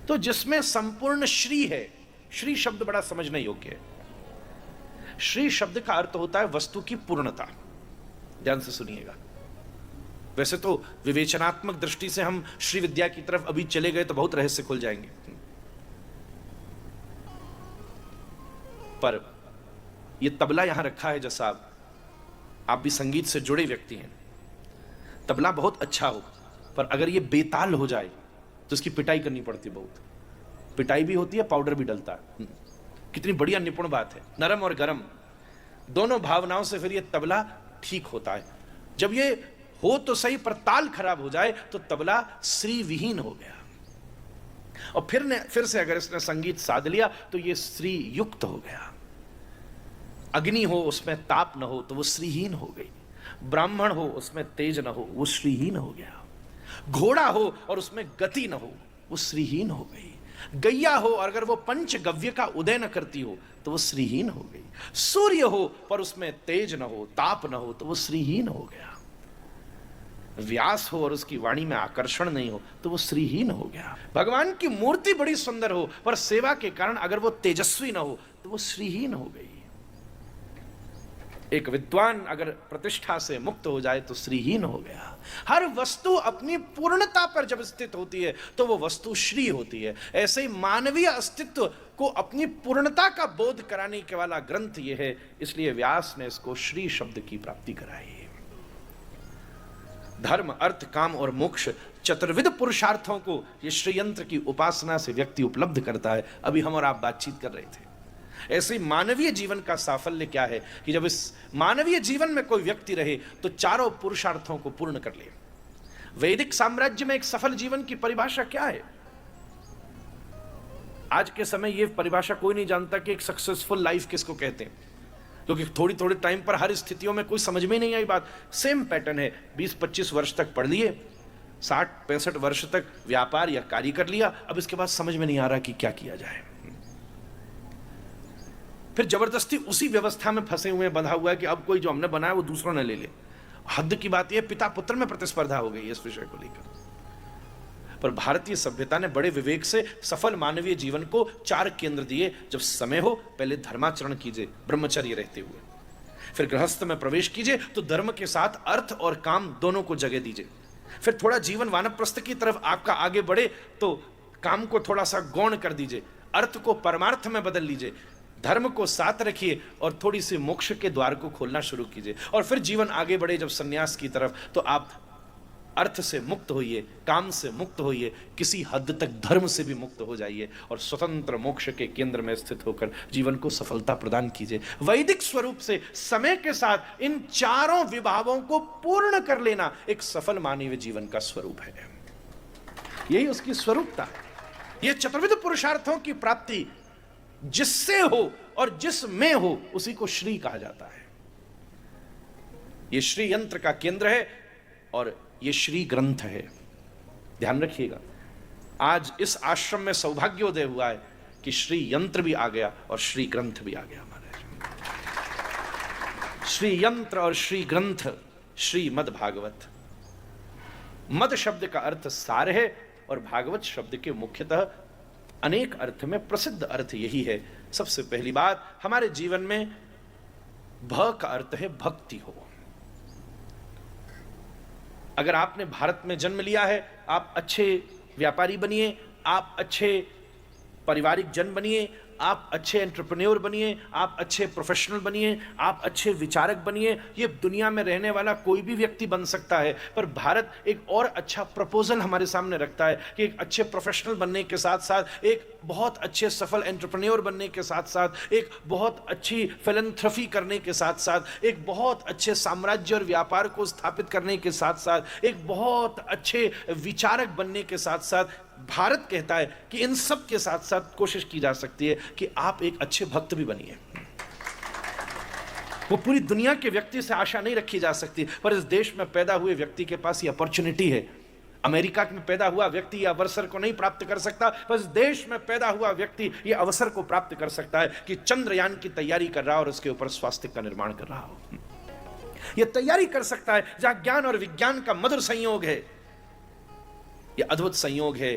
तो जिसमें संपूर्ण श्री है। श्री शब्द बड़ा समझने योग्य है। श्री शब्द का अर्थ होता है वस्तु की पूर्णता। ध्यान से सुनिएगा। वैसे तो विवेचनात्मक दृष्टि से हम श्री विद्या की तरफ अभी चले गए तो बहुत रहस्य खुल जाएंगे, पर यह तबला यहां रखा है। जैसा आप भी संगीत से जुड़े व्यक्ति हैं, तबला बहुत अच्छा हो, पर अगर यह बेताल हो जाए तो इसकी पिटाई करनी पड़ती है। बहुत पिटाई भी होती है, पाउडर भी डलता है। कितनी बढ़िया निपुण बात है। नरम और गरम दोनों भावनाओं से फिर यह तबला ठीक होता है। जब ये हो तो सही, पर ताल खराब हो जाए तो तबला श्री विहीन हो गया। और फिर से अगर इसने संगीत साध लिया तो ये श्री युक्त हो गया। अग्नि हो उसमें ताप न हो तो वो श्रीहीन हो गई। ब्राह्मण हो उसमें तेज न हो वो श्रीहीन हो गया। घोड़ा हो और उसमें गति न हो वो श्रीहीन हो गई। गैया हो और अगर वो पंचगव्य का उदय न करती हो तो वो श्रीहीन हो गई। सूर्य हो पर उसमें तेज न हो, ताप न हो तो वो श्रीहीन हो गया। व्यास हो और उसकी वाणी में आकर्षण नहीं हो तो वो श्रीहीन हो गया। भगवान की मूर्ति बड़ी सुंदर हो पर सेवा के कारण अगर वो तेजस्वी न हो तो वो श्रीहीन हो गई। एक विद्वान अगर प्रतिष्ठा से मुक्त हो जाए तो श्रीहीन हो गया। हर वस्तु अपनी पूर्णता पर जब स्थित होती है तो वो वस्तु श्री होती है। ऐसे ही मानवीय अस्तित्व को अपनी पूर्णता का बोध कराने के वाला ग्रंथ यह है। इसलिए व्यास ने इसको श्री शब्द की प्राप्ति कराई। धर्म, अर्थ, काम और मोक्ष चतुर्विध पुरुषार्थों को ये श्री यंत्र की उपासना से व्यक्ति उपलब्ध करता है। अभी हम और आप बातचीत कर रहे थे। ऐसे मानवीय जीवन का साफल्य क्या है कि जब इस मानवीय जीवन में कोई व्यक्ति रहे तो चारों पुरुषार्थों को पूर्ण कर ले। वैदिक साम्राज्य में एक सफल जीवन की परिभाषा क्या है? आज के समय यह परिभाषा कोई नहीं जानता कि एक सक्सेसफुल लाइफ किसको कहते हैं, क्योंकि थोड़ी थोड़ी टाइम पर हर स्थितियों में कोई समझ में नहीं आई बात। सेम पैटर्न है। 20-25 वर्ष तक पढ़ लिए, 60-65 वर्ष तक व्यापार या कार्य कर लिया, अब इसके बाद समझ में नहीं आ रहा कि क्या किया जाए। फिर जबरदस्ती उसी व्यवस्था में फंसे हुए बंधा हुआ है कि अब कोई जो हमने बनाया वो दूसरों ने ले ले। हद की बात यह, पिता पुत्र में प्रतिस्पर्धा हो गई इस विषय को लेकर। पर भारतीय सभ्यता ने बड़े विवेक से सफल मानवीय जीवन को 4 केंद्र दिए। जब समय हो पहले धर्माचरण कीजिए ब्रह्मचर्य रहते हुए, फिर गृहस्थ में प्रवेश कीजिए तो धर्म के साथ अर्थ और काम दोनों को जगह दीजिए। फिर थोड़ा जीवन वानप्रस्थ की तरफ आपका आगे बढ़े तो काम को थोड़ा सा गौण कर दीजिए, अर्थ को परमार्थ में बदल लीजिए, धर्म को साथ रखिए और थोड़ी सी मोक्ष के द्वार को खोलना शुरू कीजिए। और फिर जीवन आगे बढ़े जब सन्यास की तरफ, तो आप अर्थ से मुक्त होइए, काम से मुक्त होइए, किसी हद तक धर्म से भी मुक्त हो जाइए और स्वतंत्र मोक्ष के केंद्र में स्थित होकर जीवन को सफलता प्रदान कीजिए। वैदिक स्वरूप से समय के साथ इन चारों विभागों को पूर्ण कर लेना एक सफल मानवीय जीवन का स्वरूप है। यही उसकी स्वरूपता है। यह चतुर्विध पुरुषार्थों की प्राप्ति जिससे हो और जिसमें हो उसी को श्री कहा जाता है। यह श्री यंत्र का केंद्र है और यह श्री ग्रंथ है। ध्यान रखिएगा, आज इस आश्रम में सौभाग्योदय हुआ है कि श्री यंत्र भी आ गया और श्री ग्रंथ भी आ गया हमारे। श्री यंत्र और श्री ग्रंथ, श्रीमद् भागवत। मद शब्द का अर्थ सार है और भागवत शब्द के मुख्यतः अनेक अर्थ में प्रसिद्ध अर्थ यही है। सबसे पहली बात, हमारे जीवन में भ का अर्थ है भक्ति हो। अगर आपने भारत में जन्म लिया है, आप अच्छे व्यापारी बनिए, आप अच्छे पारिवारिक जन बनिए, आप अच्छे एंटरप्रेन्योर बनिए, आप अच्छे प्रोफेशनल बनिए, आप अच्छे विचारक बनिए। ये दुनिया में रहने वाला कोई भी व्यक्ति बन सकता है। पर भारत एक और अच्छा प्रपोजल हमारे सामने रखता है कि एक अच्छे प्रोफेशनल बनने के साथ साथ, एक बहुत अच्छे सफल एंटरप्रेन्योर बनने के साथ साथ, एक बहुत अच्छी फिलैंथ्रफी करने के साथ साथ, एक बहुत अच्छे साम्राज्य और व्यापार को स्थापित करने के साथ साथ, एक बहुत अच्छे विचारक बनने के साथ साथ, भारत कहता है कि इन सब के साथ साथ कोशिश की जा सकती है कि आप एक अच्छे भक्त भी बनिए। वो पूरी दुनिया के व्यक्ति से आशा नहीं रखी जा सकती, पर इस देश में पैदा हुए व्यक्ति के पास ये अपॉर्चुनिटी है। अमेरिका में पैदा हुआ व्यक्ति ये अवसर को नहीं प्राप्त कर सकता, पर इस देश में पैदा हुआ व्यक्ति ये अवसर को प्राप्त कर सकता है कि चंद्रयान की तैयारी कर रहा हो और उसके ऊपर स्वास्थ्य का निर्माण कर रहा हो। यह तैयारी कर सकता है जहां ज्ञान और विज्ञान का मधुर संयोग है। यह अद्भुत संयोग है